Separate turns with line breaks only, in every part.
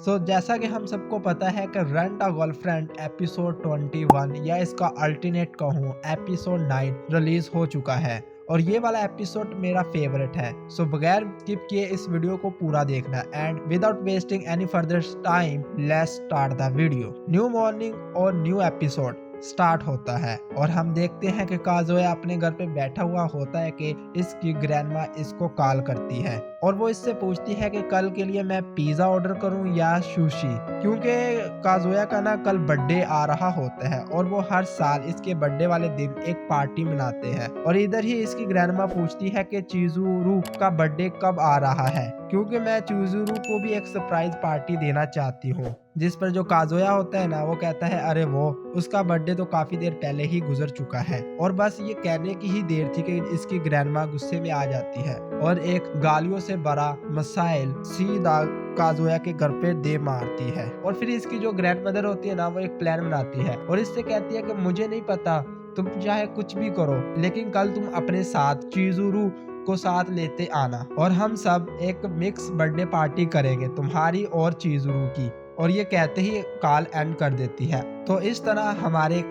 जैसा कि हम सबको पता है कि रेंट अ गर्लफ्रेंड एपिसोड 21 या इसका अल्टरनेट कहूँ एपिसोड 9 रिलीज हो चुका है और ये वाला एपिसोड मेरा फेवरेट है। बगैर स्किप किए इस वीडियो को पूरा देखना and without wasting any further time let's start the video. New morning और न्यू एपिसोड स्टार्ट होता है और हम देखते हैं कि काज़ोया अपने घर पे बैठा हुआ होता है कि इसकी ग्रैंडमा इसको कॉल करती है और वो इससे पूछती है कि कल के लिए मैं पिज्जा ऑर्डर करूं या सुशी, क्योंकि काज़ोया का ना कल बर्थडे आ रहा होता है और वो हर साल इसके बर्थडे वाले दिन एक पार्टी मनाते हैं। और इधर ही इसकी ग्रैंडमा पूछती है कि चिज़ुरू का बर्थडे कब आ रहा है, क्योंकि मैं चिज़ुरू को भी एक सरप्राइज पार्टी देना चाहती हूँ। जिस पर जो काज़ोया होता है ना वो कहता है अरे वो उसका बर्थडे तो काफी देर पहले ही गुजर चुका है। और बस ये कहने की ही देर थी कि इसकी ग्रैंडमा गुस्से में आ जाती है और एक गालियों से भरा मिसाइल सीधा काज़ोया के घर पे दे मारती है। और फिर इसकी जो ग्रैंड मदर होती है ना वो एक प्लान बनाती है और इससे कहती है कि मुझे नहीं पता, तुम चाहे कुछ भी करो लेकिन कल तुम अपने साथ चिज़ुरू को साथ लेते आना और हम सब एक मिक्स बर्थडे पार्टी करेंगे तुम्हारी और चिज़ुरू की। और ये कहते ही कॉल एंड कर देती है। तो इस तरह हमारे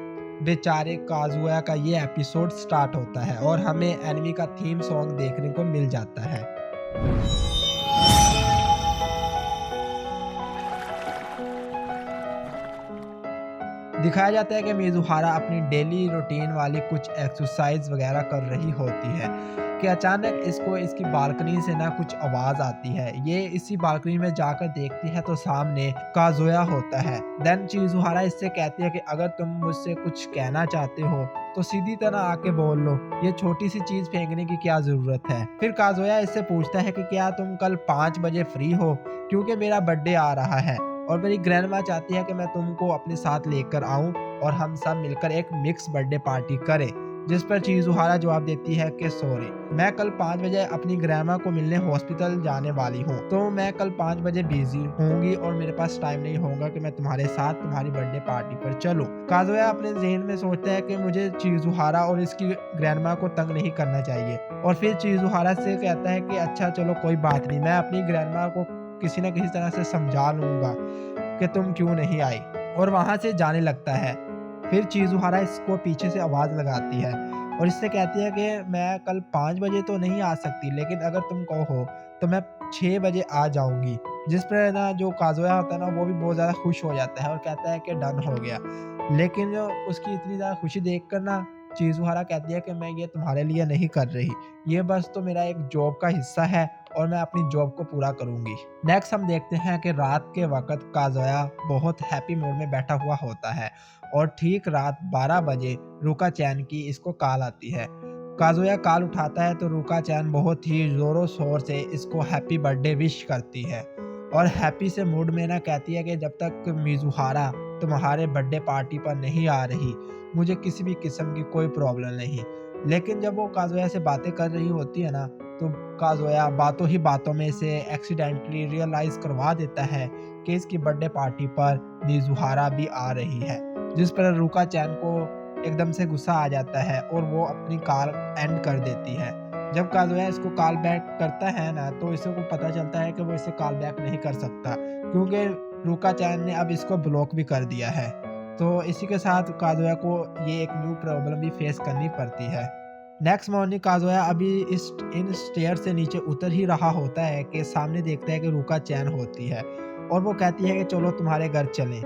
बेचारे काज़ोया का ये एपिसोड स्टार्ट होता है और हमें एनिमे का थीम सॉन्ग देखने को मिल जाता है। दिखाया जाता है कि मिज़ुहारा अपनी डेली रूटीन वाली कुछ एक्सरसाइज वगैरह कर रही होती है कि अचानक इसको इसकी बालकनी से ना कुछ आवाज़ आती है। ये इसी बालकनी में जाकर देखती है तो सामने काज़ोया होता है। देन चिज़ुहारा इससे कहती है कि अगर तुम मुझसे कुछ कहना चाहते हो तो सीधी तरह आके बोल लो, ये छोटी सी चीज़ फेंकने की क्या ज़रूरत है। फिर काज़ोया इससे पूछता है कि क्या तुम कल 5 बजे फ्री हो, क्योंकि मेरा बर्थडे आ रहा है और मेरी ग्रैंडमा चाहती है कि मैं तुमको अपने साथ लेकर आऊं और हम सब मिलकर एक मिक्स बर्थडे पार्टी करें। जिस पर चिज़ुहारा जवाब देती है कि सॉरी, मैं कल 5 बजे अपनी ग्रैंडमा को मिलने हॉस्पिटल जाने वाली हूँ, तो मैं कल 5 बजे बिजी होंगी और मेरे पास टाइम नहीं होगा कि मैं तुम्हारे साथ तुम्हारी बर्थडे पार्टी पर चलूं। काज़ोया अपने ज़हन में सोचता है कि मुझे चिज़ुहारा और इसकी ग्रैंडमा को तंग नहीं करना चाहिए और फिर चिज़ुहारा से कहता है कि अच्छा चलो कोई बात नहीं, मैं अपनी ग्रैंडमा को किसी न किसी तरह से समझा लूंगा कि तुम क्यों नहीं आई, और वहां से जाने लगता है। फिर चिज़ुहारा इसको पीछे से आवाज़ लगाती है और इससे कहती है कि मैं कल 5 बजे तो नहीं आ सकती लेकिन अगर तुम कहो तो मैं 6 बजे आ जाऊंगी। जिस पर ना जो काज़ोया होता है ना वो भी बहुत ज़्यादा खुश हो जाता है और कहता है कि डन हो गया। लेकिन जो उसकी इतनी ज़्यादा खुशी देखकर ना चिज़ुहारा कहती है कि मैं ये तुम्हारे लिए नहीं कर रही, ये बस तो मेरा एक जॉब का हिस्सा है और मैं अपनी जॉब को पूरा करूंगी। नेक्स्ट हम देखते हैं कि रात के वक्त काज़ोया बहुत हैप्पी मूड में बैठा हुआ होता है और ठीक रात 12 बजे रुका चैन की इसको कॉल आती है। काज़ोया कॉल उठाता है तो रुका चैन बहुत ही जोरों शोर से इसको हैप्पी बर्थडे विश करती है और हैप्पी से मूड में ना कहती है कि जब तक मिज़ुहारा तुम्हारे बर्थडे पार्टी पर नहीं आ रही मुझे किसी भी किस्म की कोई प्रॉब्लम नहीं। लेकिन जब वो काज़ोया से बातें कर रही होती है ना तो काज़ोया बातों ही बातों में से एक्सीडेंटली रियलाइज करवा देता है कि इसकी बर्थडे पार्टी पर मिज़ुहारा भी आ रही है। जिस पर रुका चैन को एकदम से गुस्सा आ जाता है और वो अपनी कॉल एंड कर देती है। जब काज़ोया इसको कॉल बैक करता है ना तो इसको पता चलता है कि वो इसे कॉल बैक नहीं कर सकता, क्योंकि रुका चैन ने अब इसको ब्लॉक भी कर दिया है। तो इसी के साथ काज़ोया को ये एक न्यू प्रॉब्लम भी फेस करनी पड़ती है। नेक्स्ट मॉर्निंग काज़ोया अभी इन स्टेयर से नीचे उतर ही रहा होता है कि सामने देखता है कि रुका चैन होती है और वो कहती है कि चलो तुम्हारे घर चलें।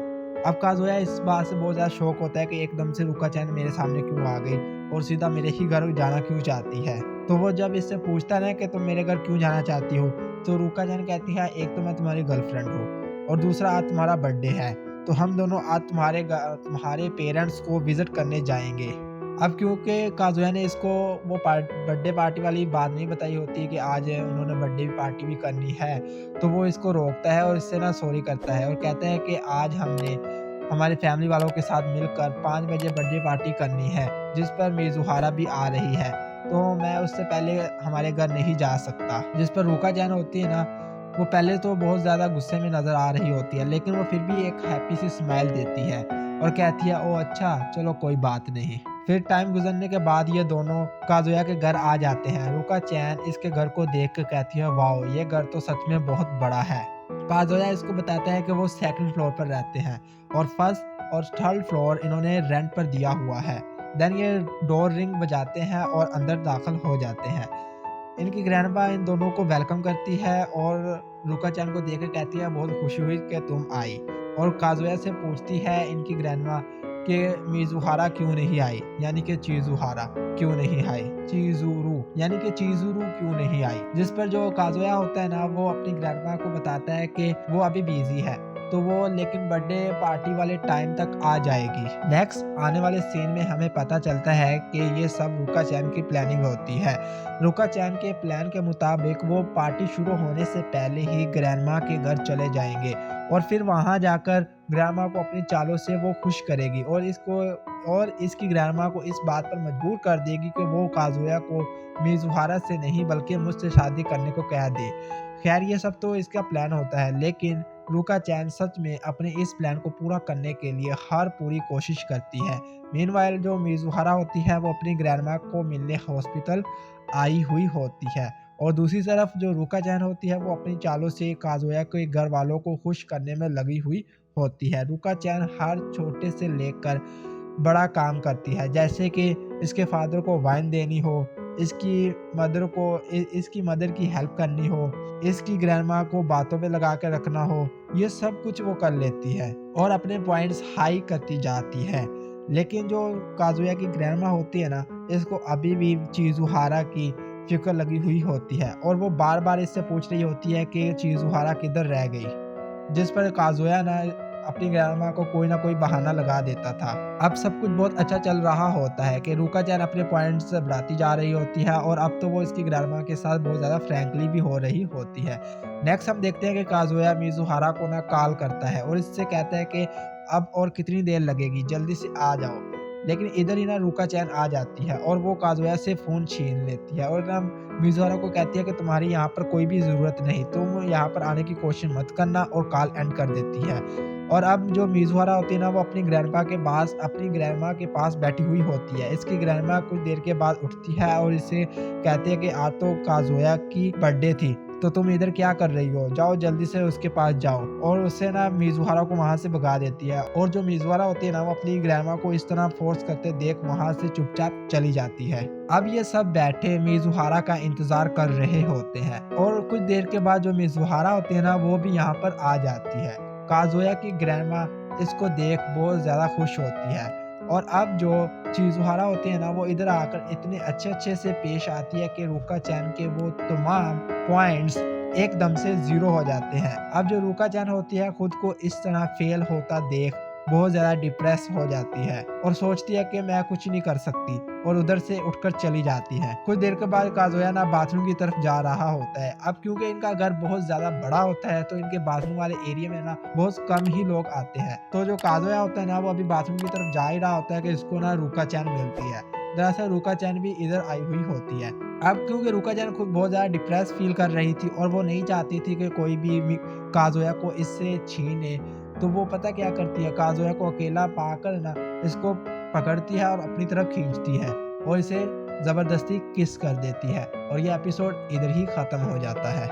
अब काज़ोया इस बात से बहुत ज़्यादा शौक होता है कि एकदम से रुका चैन मेरे सामने क्यों आ गई और सीधा मेरे ही घर जाना क्यों चाहती है। तो वो जब इससे पूछता है कि तुम मेरे घर क्यों जाना चाहती हो तो रुका चैन कहती है एक तो मैं तुम्हारी गर्लफ्रेंड हूँ और दूसरा आज तुम्हारा बर्थडे है, तो हम दोनों आज तुम्हारे पेरेंट्स को विजिट करने जाएंगे। अब क्योंकि काज़ोया ने इसको वो बर्थडे पार्टी वाली बात नहीं बताई होती कि आज उन्होंने बर्थडे पार्टी भी करनी है, तो वो इसको रोकता है और इससे ना सॉरी करता है और कहता है कि आज हमने हमारे फैमिली वालों के साथ मिलकर 5 बजे बर्थडे पार्टी करनी है, जिस पर मिज़ुहारा भी आ रही है, तो मैं उससे पहले हमारे घर नहीं जा सकता। जिस पर रुका चैन होती है ना वो पहले तो बहुत ज़्यादा गुस्से में नज़र आ रही होती है लेकिन वो फिर भी एक हैप्पी सी स्माइल देती है और कहती है ओ अच्छा चलो कोई बात नहीं। फिर टाइम गुजरने के बाद ये दोनों काज़ोया के घर आ जाते हैं। रुका चैन इसके घर को देख कर कहती है वाओ ये घर तो सच में बहुत बड़ा है। काज़ोया इसको बताता है कि वो सेकंड फ्लोर पर रहते हैं और फर्स्ट और थर्ड फ्लोर इन्होंने रेंट पर दिया हुआ है। देन ये डोर रिंग बजाते हैं और अंदर दाखिल हो जाते हैं। इनकी ग्रैंडमा इन दोनों को वेलकम करती है और रुका चैन को देख के कहती है बहुत खुशी हुई कि तुम आई, और काज़ोया से पूछती है इनकी ग्रैंडमा कि मिज़ुहारा क्यों नहीं आई, यानी कि चिज़ुहारा क्यों नहीं आई, चिज़ुरु यानी कि चिज़ुरु क्यों नहीं आई। जिस पर जो काज़ोया होता है ना वो अपनी ग्रैंडमा को बताता है कि वो अभी बिजी है, तो वो लेकिन बर्थडे पार्टी वाले टाइम तक आ जाएगी। नेक्स्ट आने वाले सीन में हमें पता चलता है कि ये सब रुका चैन की प्लानिंग होती है। रुका चैन के प्लान के मुताबिक वो पार्टी शुरू होने से पहले ही ग्रैंडमा के घर चले जाएंगे और फिर वहां जाकर ग्रैंडमा को अपनी चालों से वो खुश करेगी और इसकी ग्रैंडमा को इस बात पर मजबूर कर देगी कि वो काज़ोया को मिज़ुहारा से नहीं बल्कि मुझसे शादी करने को कह दे। खैर ये सब तो इसका प्लान होता है, लेकिन रुका चैन सच में अपने इस प्लान को पूरा करने के लिए हर पूरी कोशिश करती है। मीनवाइल जो मिज़ुहारा होती है वो अपनी ग्रैंडमा को मिलने हॉस्पिटल आई हुई होती है और दूसरी तरफ जो रुका चैन होती है वो अपनी चालों से काज़ोया के घर वालों को खुश करने में लगी हुई होती है। रुका चैन हर छोटे से लेकर बड़ा काम करती है, जैसे कि इसके फादर को वाइन देनी हो, इसकी मदर की हेल्प करनी हो, इसकी ग्रैंडमा को बातों में लगा के रखना हो, ये सब कुछ वो कर लेती है और अपने पॉइंट्स हाई करती जाती है। लेकिन जो काज़ोया की ग्रैंडमा होती है ना, इसको अभी भी चिज़ुहारा की फिक्र लगी हुई होती है और वो बार बार इससे पूछ रही होती है कि चिज़ुहारा किधर रह गई, जिस पर काज़ोया ना अपनी ग्रैंडमा को कोई ना कोई बहाना लगा देता था। अब सब कुछ बहुत अच्छा चल रहा होता है कि रुका चैन अपने पॉइंट्स बढ़ाती जा रही होती है और अब तो वो इसकी ग्रैंडमा के साथ बहुत ज़्यादा फ्रैंकली भी हो रही होती है। नेक्स्ट हम देखते हैं कि काज़ोया मिज़ुहारा को ना कॉल करता है और इससे कहता है कि अब और कितनी देर लगेगी, जल्दी से आ जाओ। लेकिन इधर ही ना रुका चैन आ जाती है और वो काज़ोया से फ़ोन छीन लेती है और ना मिज़ुहारा को कहती है कि तुम्हारी यहाँ पर कोई भी ज़रूरत नहीं, तुम यहाँ पर आने की कोशिश मत करना, और कॉल एंड कर देती है। और अब जो मिज़ुहारा होती है ना वो अपनी ग्रैंडमा के पास बैठी हुई होती है। इसकी ग्रैंडमा कुछ देर के बाद उठती है और इसे कहती है कि आज तो काज़ोया की बर्थडे थी, तो तुम इधर क्या कर रही हो, जाओ जल्दी से उसके पास जाओ, और उससे ना मिज़ुहारा को वहां से भगा देती है। और जो मिज़ुहारा होती है ना वो अपनी ग्रैंडमा को इस तरह फोर्स करते देख वहां से चुपचाप चली जाती है। अब ये सब बैठे मिज़ुहारा का इंतजार कर रहे होते हैं और कुछ देर के बाद जो मिज़ुहारा होती है ना वो भी यहाँ पर आ जाती है। काज़ोया की ग्रैंडमा इसको देख बहुत ज़्यादा खुश होती है और अब जो चिज़ुहारा होती है ना वो इधर आकर इतने अच्छे से पेश आती है कि रुका चैन के वो तमाम पॉइंट्स एकदम से ज़ीरो हो जाते हैं। अब जो रुका चैन होती है खुद को इस तरह फेल होता देख बहुत ज़्यादा डिप्रेस हो जाती है और सोचती है कि मैं कुछ नहीं कर सकती, और उधर से उठकर चली जाती है। कुछ देर के बाद काज़ोया ना बाथरूम की तरफ जा रहा होता है। अब क्योंकि इनका घर बहुत ज़्यादा बड़ा होता है तो इनके बाथरूम वाले एरिया में ना बहुत कम ही लोग आते हैं, तो जो काज़ोया होता है ना वो अभी बाथरूम की तरफ जा ही रहा होता है कि इसको ना रुका चैन मिलती है। दरअसल रुका चैन भी इधर आई हुई होती है। अब क्योंकि रुका चैन खुद बहुत ज़्यादा डिप्रेस फील कर रही थी और वो नहीं चाहती थी कि कोई भी काज़ोया को इससे छीने, तो वो पता क्या करती है, काज़ोया को अकेला पाकर ना इसको पकड़ती है और अपनी तरफ खींचती है और इसे ज़बरदस्ती किस कर देती है और ये एपिसोड इधर ही ख़त्म हो जाता है।